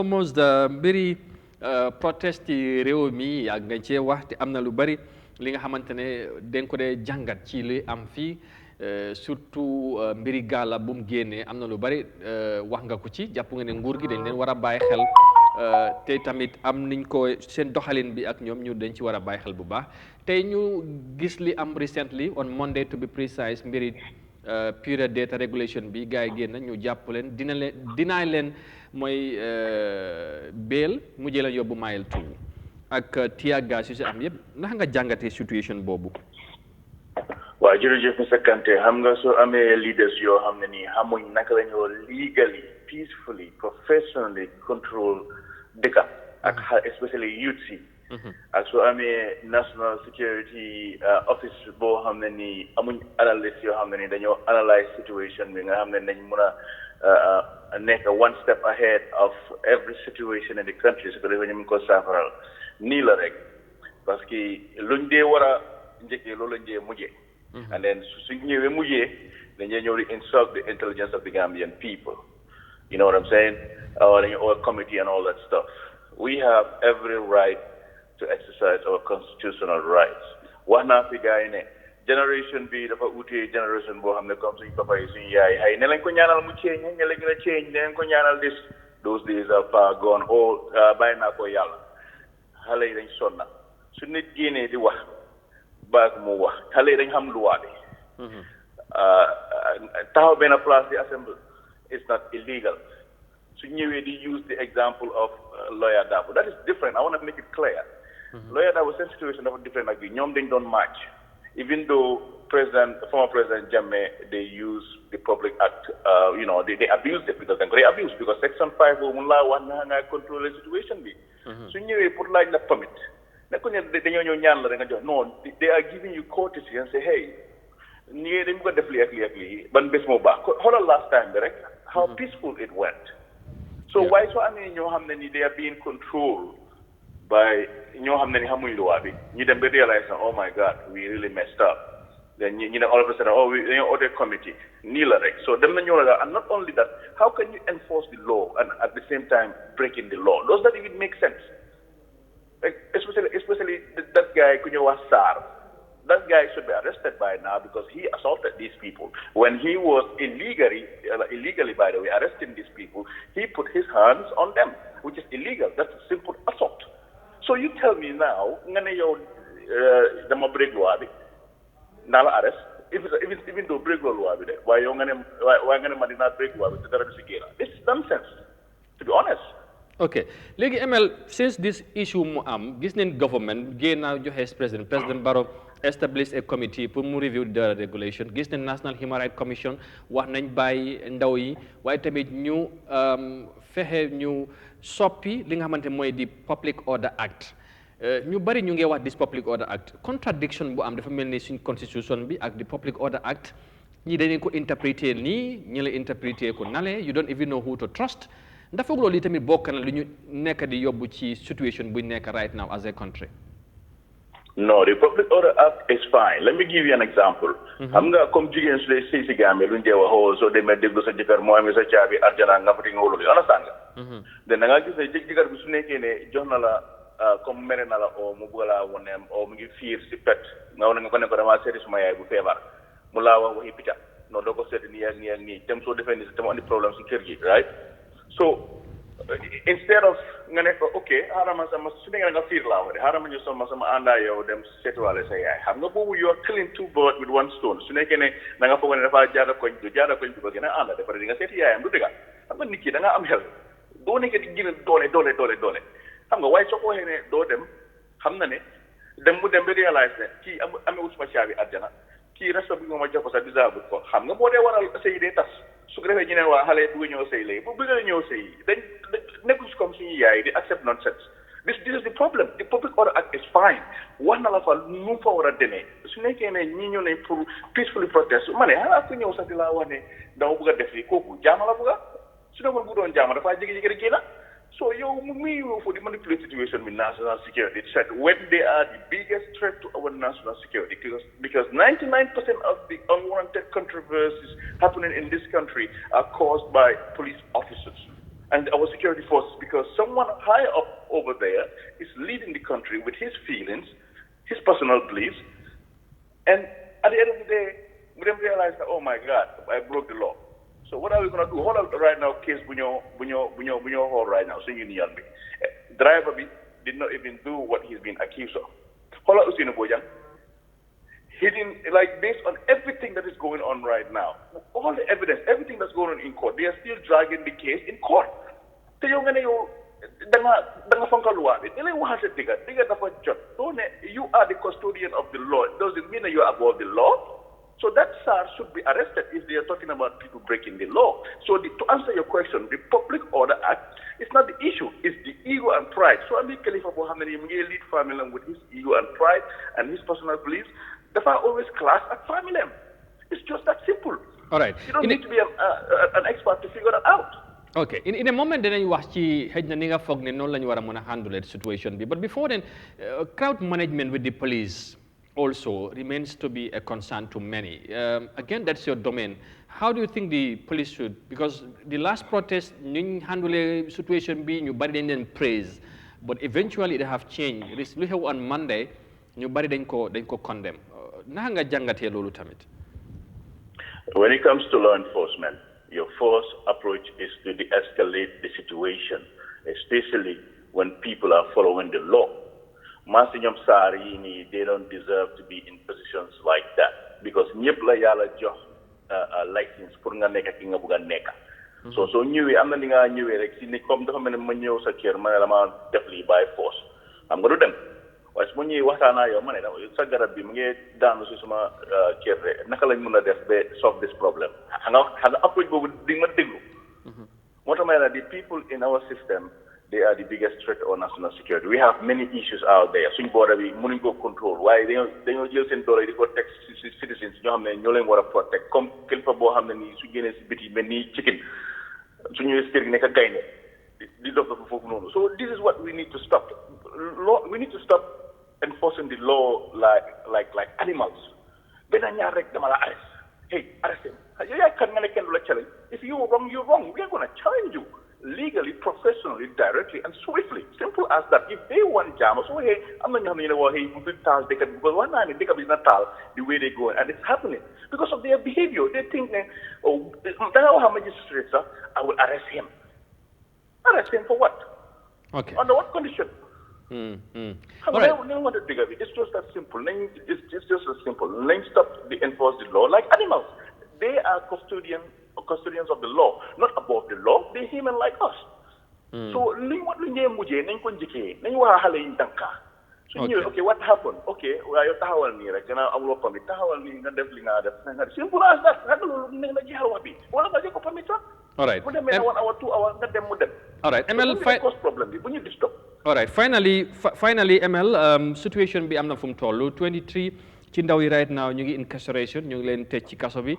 almost mbiri protest yi réew mi yàgg nga cee wax te am na lu bari li nga xamante ne dañ ko dee jàngat ci li am fii surtout mbiri gaala bu mu génnee am na lu bari wax nga ko ci jàpp nga ne nguur gi dañ leen war a bàyyi xel te tamit am niñ ko seen doxalin bi ak ñoom ñu dañ ci war a bàyyi xel bu baax tey ñu gis li am recently on Monday to be precise mbiri Pura data regulation bi gars yi génn ñu jàpp leen dinaay leen mooy bail mu jëlee yóbbu mile 2 ak tear gas yu si am yëpp ndax nga jàngatee situation boobu. waaw jërëjëf monsieur Kanté xam nga soo amee leaders yoo xam ne nii xamuñ naka la ñoo legally peacefully professionally control dëkka ak especially youth si ak soo amee national security office boo xam ne nii amuñ analyst yoo xam ne nii dañoo analyse situation bi nga xam ne nañ mun a nekk one step ahead of every situation in the country su ko defee ñu mun ko saafaral nii la rek parce que luñ dee war a njëkkee loolu lañ dee mujjee and then suñ ñëwee mujjee dañuy ñëw di insult the intelligence of the Gambian people. You know what I'm saying? Our committee and all that stuff. We have every right to exercise our constitutional rights. Wax naa fi gars yi ne generation bi dafa utee generation boo xam ne comme suñ papa yi suñ yaay xëy ne lañ ko ñaanal mu change ne lañ gën a change ne lañ ko ñaanal this those days are far gone bàyyi naa ko yàlla xale yi dañ sonna su nit génnee di wax baag mu wax xale yi dañ xam luwaa bi taxaw benn place di assemble is not illegal su ñëwee di use the example of lawyer Dabo that is different. I want to make it clear. Lawyer Dabo seen situation dafa different ak bi ñoom dañ doon match even though former president Jammeh they use the public act they abuse it because dañ ko abuse because section 5 boobu mun laa wax na nga contrôler situation bi su ñëwee pour laaj la permit nekku ne dañoo ñëw ñaan la da nga jox non they are giving you courtesy and say hey nii dañ ko def lii ak lii ak lii ban bés moo baax xoolal last time bi rek how peaceful it went so waaye soo amee ñoo xam ne ni they are being controlled by ñoo xam ne ni xamuñ luwaa bi ñu dem ba realize na oh my god we really messed up then ñu ne all of a sudden dañoo order committee nii la rek so dem na ñoo la and not only that how can you enforce the law and at the same time breaking the law does that even make sense like especially that guy ku ñu wax Sarr that guy should be arrested by now because he assaulted these people. When he was illegally, by the way, arresting these people, he put his hands on them, which is illegal. That's a simple assault. So you tell me now, the break law, nala arrest, even though break law, why you're going to not break law? This is nonsense, to be honest. Okay. Legi ML, since this issue mu am, gis neen government génn na joxe President Barrow establish a committee pour mu review the regulation. Gis neen National Human Rights Commission wax nañ bàyyi ndaw yi waaye tamit ñu fexe ñu soppi li nga xamante mooy di Public Order Act. ñu bari ñu ngi wax this Public Order Act contradiction bu am dafa mel ni suñ constitution bi ak di Public Order Act ñi dañ ko interpréter nii ñi la interpréter ko nale you don't even know who to trust. ndax foog loolu tamit bokk na lu ñu nekk di yóbbu ci situation bu nekk right now as a country. No, the Public Order Act is fine. Let me give you an example. xam nga comme jigéen su dee sëy si Gambie lu ñu dee wax soo demee déglu sa jëkkër moo amee sa caabi arjana nga fa di nga wóolu understand nga. de da ngaa gis ne jëkkër bi su nekkee ne jox na la comme mere na la oo mu bëgg laa wane oo mu ngi fiir si pet nga wane nga ko ne ko damaa seeti suma yaay bu feebar mu laa wax waxi picca non doo ko seeti nii ak nii ak nii tam soo defee nii si tam andi problème si kër gi right. So instead of nga ne ko okay xaaral sama su nekkee nga fiir laa wax de xaaral ma ñu sama àndaa yow dem seetuwaale sa yaay xam nga boobu you are killing two birds with one stone su nekkee ne da nga foog ne dafa jaada koñ du jaada koñ bi ko gën a ànda dafa di nga seeti yaayam du dëgga xam nga nit ki da nga am xel doo nekkee di gën a doole xam nga waaye soo ko waxee ne doo dem xam na ne dem ba réalise ne kii amee wut suma caabi àjjana kii respect bi ma jox ko sax disable ko xam nga boo dee waral sëy dee tas su ko defee ñu ne waa xale bëgg ñëw sëy léegi bu bëgg ñëw sëy dañ nekkul comme suñu yaay di accept nonsense this is the problem. The Public Order Act is fine wax na la fa nu fa war a demee su nekkee ne ñi ñëw ne pour peacefully protest ma ne xanaa ku ñëw sax di laa wax ne dama bëgg a def lii kooku jaama la bëgg a su nekkoon bu doon jaama dafaa jékki-jékki rek génn so yow mu muy for the manipulate situation with national security said when they are the biggest threat to our national security because 99% of the unwanted controversies happening in this country are caused by police officers. and our security forces because someone high up over there is leading the country with his feelings, his personal beliefs, and at the end of the day, we then realize that, oh my God, I broke the law. So what are we going to do? Hold on right now, case bunyo hold right now. So you driver did not even do what he's been accused of. Hold on, Usino Bojan. He didn't, like, based on everything that is going on right now, all the evidence, everything that's going on in court, they are still dragging the case in court. So you are the custodian of the law. It doesn't mean that you are above the law. So that SAR should be arrested if they are talking about people breaking the law. So to answer your question, the Public Order Act is not the issue. It's the ego and pride. So I'm Khalifa Mohammed, lead family with his ego and pride and his personal beliefs. That's why I always class at family. It's just that simple. All right. You don't need to be an expert to figure that out. Okay. In a moment, then you watch the head ninga fog ne no la ñu wara mëna handle the situation bi. But before then, crowd management with the police also remains to be a concern to many. Again, that's your domain. How do you think the police should? Because the last protest, ñu handle the situation bi ñu bari dañ leen praise, but eventually they have changed. This lu xew on Monday, ñu bari dañ ko condemn. Naka nga jàngatee loolu tamit? When it comes to law enforcement, your first approach is to de-escalate the situation, especially when people are following the law. They don't deserve to be in positions like that because ñëpp la yàlla jox license pour nga nekk ki nga bëgg a nekk. So ñëwee am na li nga ñëwee rek si ni comme dafa mel ne ma ñëw sa kër ma ne la ma def lii by force xam nga du dem waaye su ma ñëwee waxtaanaa yow ma ne sa garab bi mu ngi daanu si suma kër rek naka lañ mën a def ba solve this problem xam nga approche boobu di ma déglu. moo tax ma ne the people in our system, they are the biggest threat on national security. We have many issues out there. Suñ border bi mënuñ ko control waaye dañoo jël seen doole di ko teg si citizens ñoo xam ne ñoo leen war a protect comme kilifa boo xam ne nii su génnee si biti mel ni chicken su ñëwee si kër gi nekk gaynde di dox dafa foofu noonu. So this is what we need to stop. We need to stop enforcing the law like animals. Benn ñaar rek dama la arrest. Hey, arrest him. Yow yaay kan nga ne kenn du la challenge. If you're wrong, you're wrong. We are going to challenge you. Legally, professionally, directly, and swiftly. Simple as that. If they want jam, so hey, I'm not going to know, hey, they can, because one night they can be not the way they go, and it's happening because of their behavior. They think, oh, that's how magistrates are. I will arrest him. Arrest him for what? Okay. Under what condition? All right. They want to bigger. It's just that simple. It's just as simple. Let's stop the enforce the law like animals. They are custodians of the law, not above the law. They're human like us. So, okay, what happened? Okay, well, you tahawal ni rek na amlo permit tahawal ni nga def li nga def. Simple as that. Wala ba ko permit sa? All right. Mu dem 1 hour 2 hours nga dem mu dem. All right. ML cause problem bi bu ñu disturb. All right. Finally ML situation bi amna fum tollu 23 ci ndaw yi right now ñu ngi incarceration ñu ngi leen tëj ci kaso bi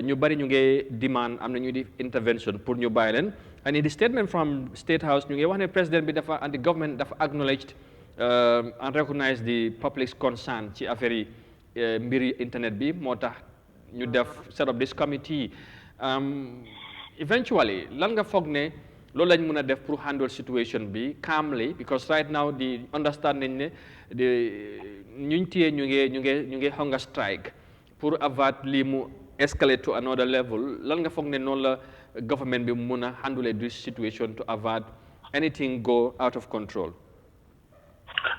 ñu bari ñu ngi demand am na ñu di intervention pour ñu bàyyi leen and in the statement from State House ñu ngi wax ne président bi dafa and the government dafa acknowledged and recognize the public's concern ci affaire yi mbiri internet bi moo tax ñu def set up this committee eventually lan nga foog ne loolu lañ mën a def pour handle situation bi calmly because right now the understand nañ ne ñuñ téye ñu ngi hunger strike pour avert lii mu escalate to another level lan nga foog ne noonu la government bi mën a handle this situation to avert anything go out of control.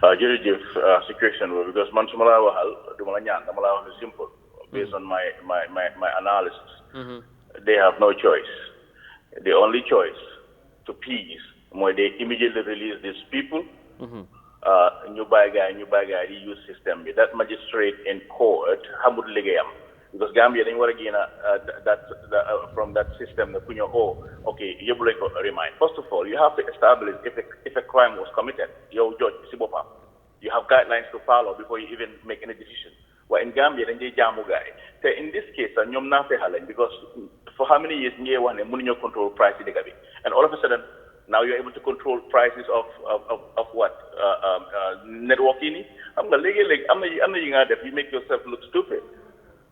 Jërëjëf situation boobu because man su ma la waxal du ma la ñaan dama la wax lu simple based on my analysis. They have no choice. The only choice to peace mooy they immediately release these people. Ñu bàyyi gaay di use system bi that magistrate in court xamul liggéeyam because Gambia dañu war a génn from that system ku ñu okay yóbbu lañ ko remind. First of all, you have to establish if a crime was committed. Yow judge si boppam you have guidelines to follow before you even make any decision. Well, in Gambia dañ dee jaamu gaay te in this case ñoom naa fexe lañ because for how many years ñu wax ne mënuñoo control price yi dëkk bi and all of a sudden now you're able to control prices of what networking yi xam nga léegi am na yi nga def you make yourself look stupid.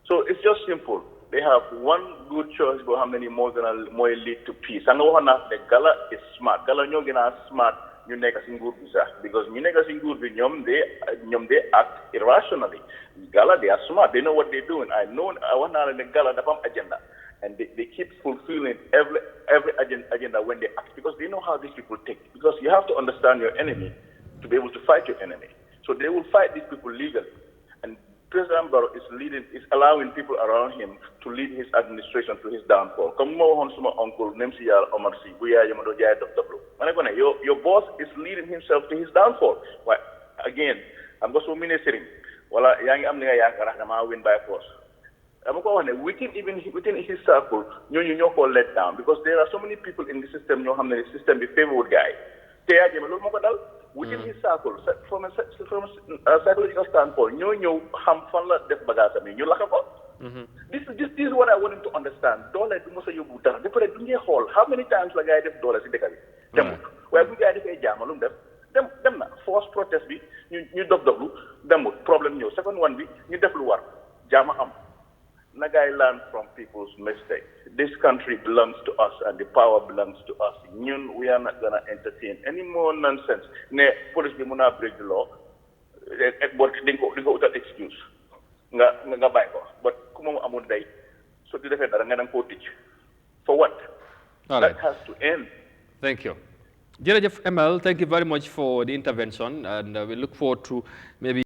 So it's just simple. they have one good choice but how many more lead to peace. And the Gala is smart. Gala is smart. You nekk si nguur bi sax because ñu nekk si nguur bi ñoom they act irrationally. Gala, they are smart. They know what they're doing. I want to know Gala dafa am agenda, and they keep fulfilling every agenda when they act because they know how these people think. Because you have to understand your enemy to be able to fight your enemy. So they will fight these people legally, and President Barrow is allowing people around him to lead his administration to his downfall. Comme mo waxoon suma uncle Nemsi Yàlla Omar Sy bu yaay ma do jaay docteur your boss is leading himself to his downfall. Why? Again, I'm going to ministering. Wala yang am nga yaakaar dama win by force. I'm going to within his circle, ñoo ko let down because there are so many people in the system ñoo xam ne system bi favored guy. Te yaa jëme loolu moo ko dal. Within his circle, from a psychological standpoint, ñoo xam fan la def bagage am ñu laka ko. This is what I want him to understand. Doole du mos a yóbbu dara. Ba pare du ngeen xool how many times la gars yi def doole si dëkk bi. Demut waaye bu gars yi defee jaama lu mu def dem na force protest bi ñu doglu demut problème ñëw second one bi ñu def lu war jaama am. Na gars yi learn from people's mistakes. This country belongs to us and the power belongs to us. Ñun we are not gonna entertain any more nonsense. Ne police bi mun a break the law. But di nga ko utal excuse. Nga bàyyi ko but ku moom amul day so di defee dara nga danga koo tëj for what? All that right. has to end. Thank you. Jerejef ML, thank you very much for the intervention, and we look forward to maybe